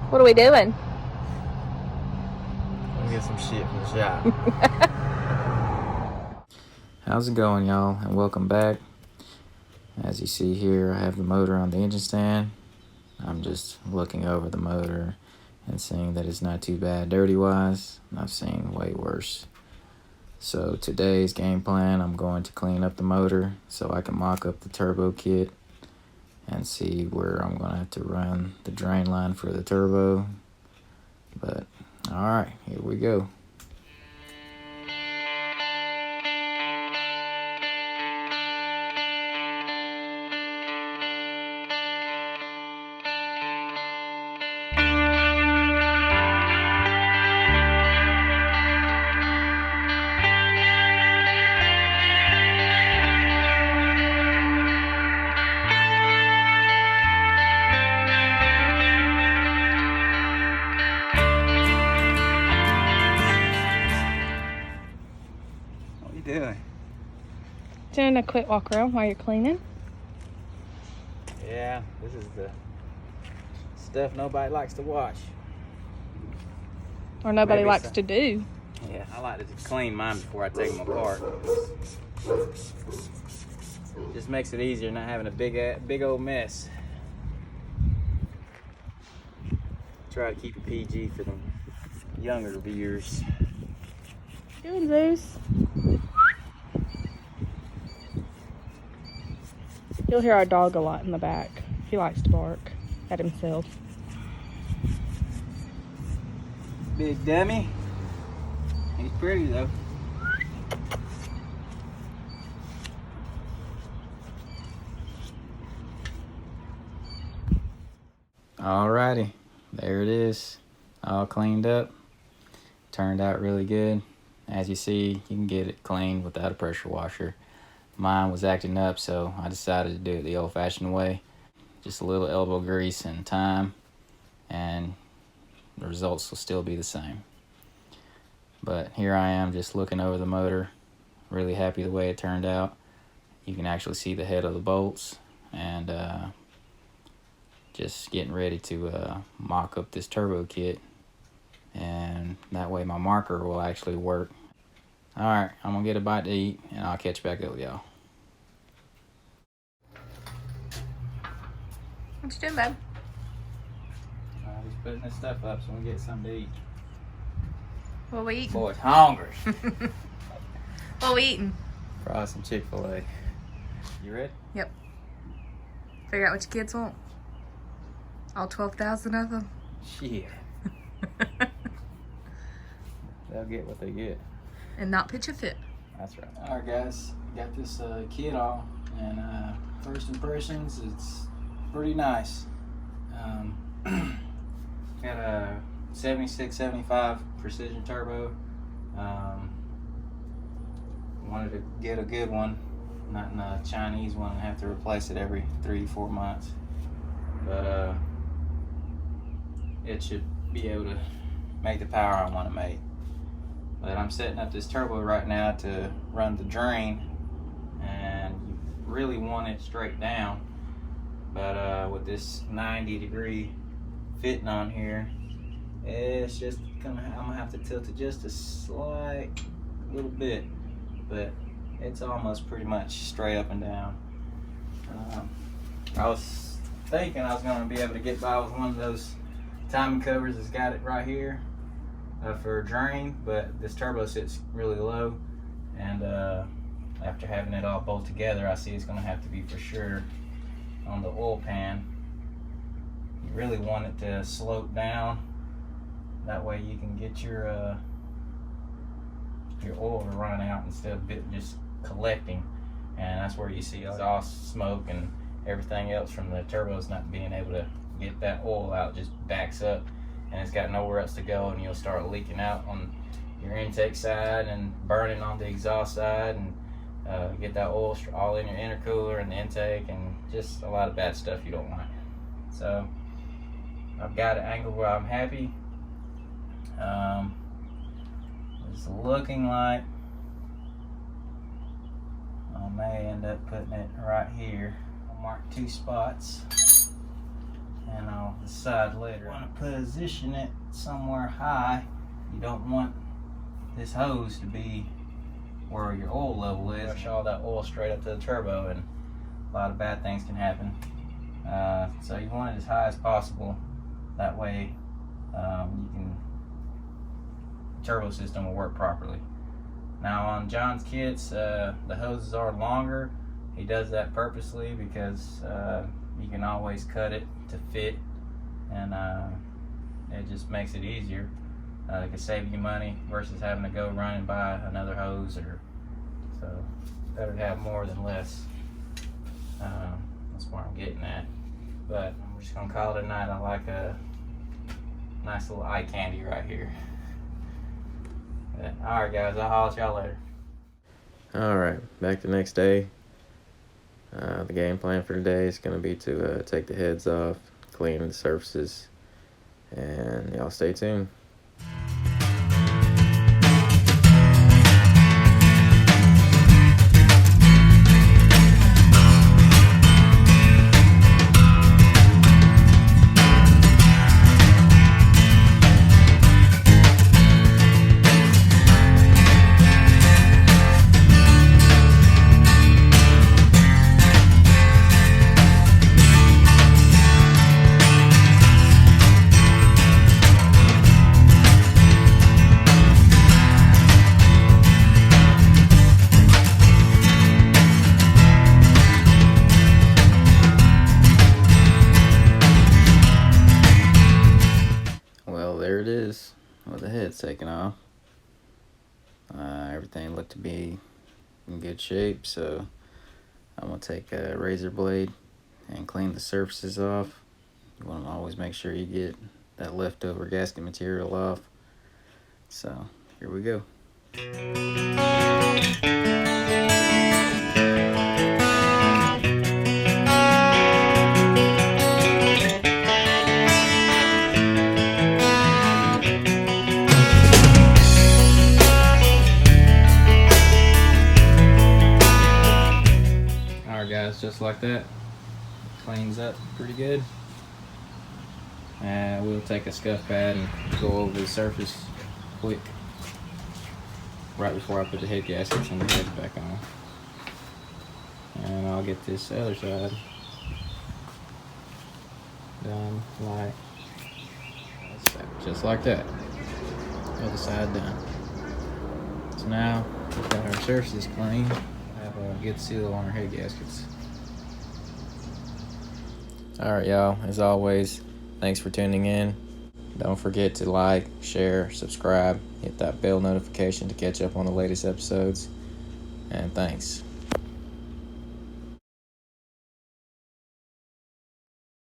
What are we doing? Let me get some shit from the shop. How's it going, y'all? And welcome back. As you see here, I have the motor on the engine stand. I'm just looking over the motor and seeing that it's not too bad dirty-wise. I've seen way worse. So today's game plan, I'm going to clean up the motor so I can mock up the turbo kit and see where I'm going to have to run the drain line for the turbo. But alright, here we go. Doing? Doing a quick walk around while you're cleaning. Yeah, this is the stuff nobody likes to watch. Or nobody likes to do. Yeah, I like to clean mine before I take them apart. Just makes it easier not having a big old mess. Try to keep it PG for the younger viewers. Doing Zeus. You'll hear our dog a lot in the back. He likes to bark at himself. Big dummy. He's pretty though. Alrighty, there it is. All cleaned up. Turned out really good. As you see, you can get it cleaned without a pressure washer. Mine was acting up, so I decided to do it the old-fashioned way. Just a little elbow grease and time, and the results will still be the same. But here I am just looking over the motor, really happy the way it turned out. You can actually see the head of the bolts, and just getting ready to mock up this turbo kit, and that way my marker will actually work. Alright, I'm gonna get a bite to eat, and I'll catch back up with y'all. What you doing, babe? Just putting this stuff up so we can get something to eat. What we eating? Boy's hungry. What we eating? Probably some Chick-fil-A. You ready? Yep. Figure out what your kids want. All 12,000 of them. Shit. They'll get what they get. And not pitch a fit. That's right. Alright guys, got this kit off, and first impressions, it's pretty nice. Got a 7675 precision turbo. Wanted to get a good one, not in a Chinese one and have to replace it every 3-4 months. But it should be able to make the power I want to make. But I'm setting up this turbo right now to run the drain, and you really want it straight down. But with this 90-degree fitting on here, it's just I'm gonna have to tilt it just a slight little bit, but it's almost pretty much straight up and down. I was thinking I was gonna be able to get by with one of those timing covers that's got it right here for a drain, but this turbo sits really low, and after having it all bolted together, I see it's gonna have to be for sure on the oil pan. You really want it to slope down, that way you can get your oil to run out instead of just collecting, and that's where you see exhaust smoke and everything else from the turbos not being able to get that oil out. Just backs up and it's got nowhere else to go, and you'll start leaking out on your intake side and burning on the exhaust side, and get that oil all in your intercooler and the intake, and just a lot of bad stuff you don't want. So I've got an angle where I'm happy. It's looking like I may end up putting it right here. I'll mark 2 spots. and I'll decide later. You want to position it somewhere high. You don't want this hose to be where your oil level is. Rush all that oil straight up to the turbo, and a lot of bad things can happen. So you want it as high as possible. That way turbo system will work properly. Now on John's kits, the hoses are longer. He does that purposely because you can always cut it to fit, and it just makes it easier. It can save you money versus having to go run and buy another hose. So better to have more than less. That's where I'm getting at. But I'm just gonna call it a night. I like a nice little eye candy right here. Alright guys, I'll holler at y'all later. Alright, back the next day. The game plan for today is going to be to take the heads off, clean the surfaces, and y'all stay tuned. There it is, with the head's taken off. Everything looked to be in good shape, so I'm going to take a razor blade and clean the surfaces off. You want to always make sure you get that leftover gasket material off. So here we go. Just like that, cleans up pretty good. We'll take a scuff pad and go over the surface quick right before I put the head gaskets and the heads back on. And I'll get this other side done like just like that. Other side done. So now we've got our surfaces clean. Have a good seal on our head gaskets. Alright y'all, as always, thanks for tuning in. Don't forget to like, share, subscribe, hit that bell notification to catch up on the latest episodes, and thanks.